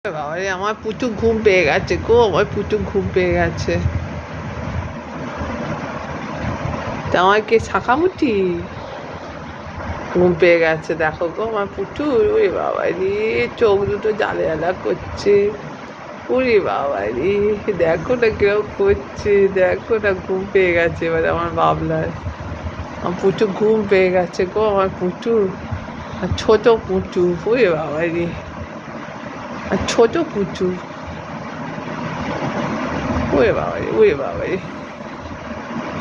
বাবারে আমার প্রচুর ঘুম পেয়ে গেছে গো, আমার প্রচুর ঘুম পেয়ে গেছে। তা আমার কে শাঁখামুটি ঘুম পেয়ে গেছে, দেখো গো আমার প্রচুর। ওরে বাবা রে, চোখ দুটো জ্বালা জ্বালা করছে। ওরে বাবা রে, দেখো না কিরকম করছে, দেখো না ঘুম পেয়ে গেছে এবার আমার বাবলার। আমার প্রচুর ঘুম পেয়ে গেছে গো, আমার প্রচুর। আর ছোট পুচু, ওরে বাবা রে, আর ছোট পুচু। ওরে বাবা রে, ওরে বাবা রে,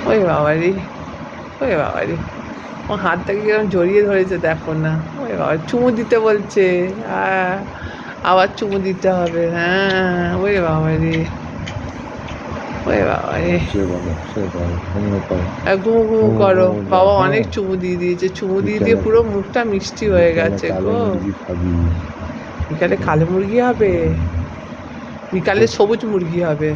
ওরে বাবা রে, ওরে বাবা রে, আমার হাতটাকে কিরকম জড়িয়ে ধরেছে দেখো না। ওরে বাবা, চুমু দিতে বলছে। হ্যাঁ, আবার চুমু দিতে হবে। হ্যাঁ, ওরে বাবা রে, ওরে বাবা রে, ঘুমু ঘুমু করো। বাবা অনেক চুমু দিয়ে দিয়েছে, চুমু দিয়ে দিয়ে পুরো মুখটা মিষ্টি হয়ে গেছে গো। বিকালে কালো মুরগি হবে, বিকালে সবুজ মুরগি হবে।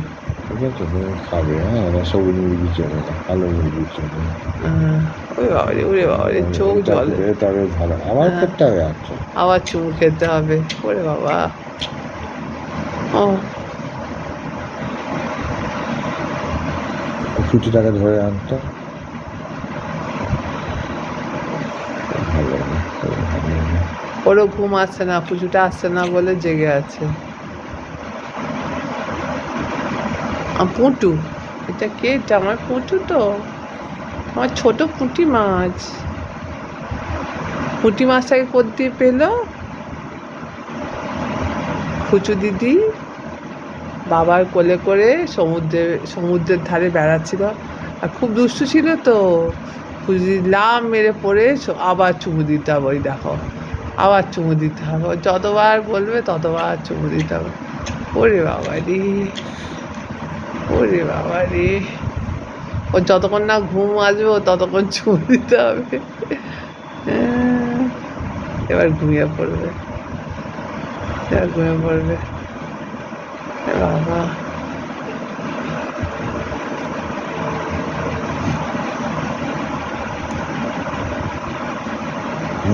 খাবে, হ্যাঁ, সবুজ মুরগি চলে না, কালো মুরগি চলে না। ওরে বাবা রে, ওরে বাবা রে, চোখ জলে। তবে ভালো, আবার করতে হবে। আচ্ছা, আবার চুমু খেতে হবে। ওরে বাবা, ও ছুটিটাকে ধরে আনতো ভালো। ওরও ঘুম আসছে না, পুজোটা আসছে না বলে জেগে আছে। পুঁটু, এটা কে? এটা আমার পুঁটু তো, আমার ছোট পুঁটি মাছ। পুঁটি মাছটাকে কোথা পেলো? ফুচু দিদি বাবার কোলে করে সমুদ্রের ধারে বেড়াচ্ছিল, আর খুব দুষ্টু ছিল তো। ফুচু দিদি লাম মেরে পড়ে আবার চুমু দিতে হবে। ওই দেখো, আবার চুমু দিতে হবে, যতবার বলবে ততবার চুমু দিতে হবে। ওরে বাবা রে, ওরে বাবা রে, ও যতক্ষণ না ঘুম আসবে ও ততক্ষণ চুমু দিতে হবে। এবার ঘুমিয়ে পড়বে, এবার ঘুমিয়ে পড়বে। বাবা,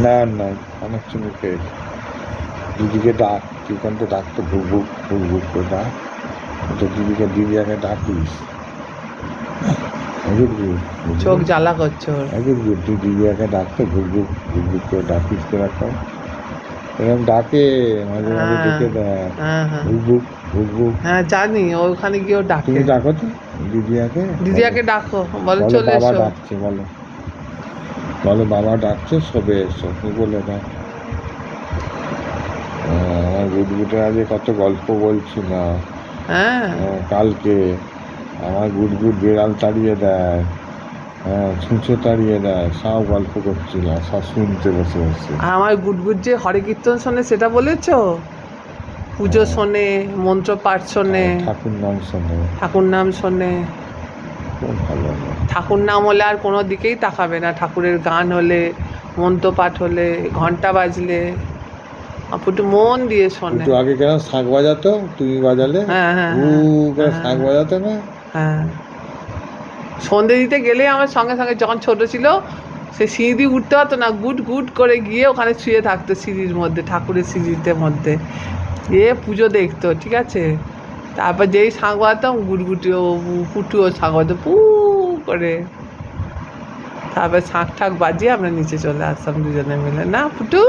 না না, অনেক চুমু খেয়েছে। দিদিকে ডাক, তুইখান তো ডাকতো, ভুক ভুক ভুক ভুক করে ডাক। তো দিদিকে ডাকিস। চোখ জ্বালা করছো। তুই দিদিকে ডাকতো, ভুক ভুক ভুক ভুক করে ডাকিস কিরকম, এরকম ডাকে মাঝে মাঝে ডেকে দেয়। ভুক ভুক ভুক ভুক। হ্যাঁ জানি, ওখানে গিয়েও ডাকে। তুমি ডাকো তো দিদিয়াকে, দিদিয়াকে ডাকো, বলো চলে বাবা এসো। ডাকছে, বলো বলো বাবা ডাকছে, সবে এসো, তুমি বলে দাও। আমার গুডগুডে আগে কত গল্প বলছিল। হ্যাঁ, কালকে আমার গুডগুড বিড়াল তাড়িয়ে দেয়, হ্যাঁ, ছুঁচো তাড়িয়ে দেয়, সব গল্প করছিল, সব শুনতে বসে বসে। আমার গুডগুড যে হরে কীর্তন শোনে সেটা বলেছো? পুজো শোনে, মন্ত্র পাঠ শোনে, ঠাকুর নাম শোনে, ঠাকুর নাম শোনে। খুব ভালো। ঠাকুর নাম হলে আর কোনো দিকেই তাকাবে না, ঠাকুরের গান হলে, মন্ত্র পাঠ হলে, ঘন্টা বাজলে একটু মন দিয়ে শোনে। একটু আগে কেন শাঁখ বাজাতো, তুমি বাজালে, হ্যাঁ হ্যাঁ শাঁখ বাজাতো না? হ্যাঁ, সন্ধে দিতে গেলে আমার সঙ্গে সঙ্গে, যখন ছোট ছিল সে সিঁড়ি দিয়ে উঠতে পারতো না, গুট গুট করে গিয়ে ওখানে শুয়ে থাকতো সিঁড়ির মধ্যে, ঠাকুরের সিঁড়িতে মধ্যে গিয়ে পুজো দেখতো, ঠিক আছে। তারপর যেই শাঁখ বাজাতাম, গুটগুটিও পুটুও শাঁখ বাজাতো পু করে। তারপর শাঁখ ঠাক বাজিয়ে আমরা নিচে চলে আসতাম দুজনে মিলে, না পুটু?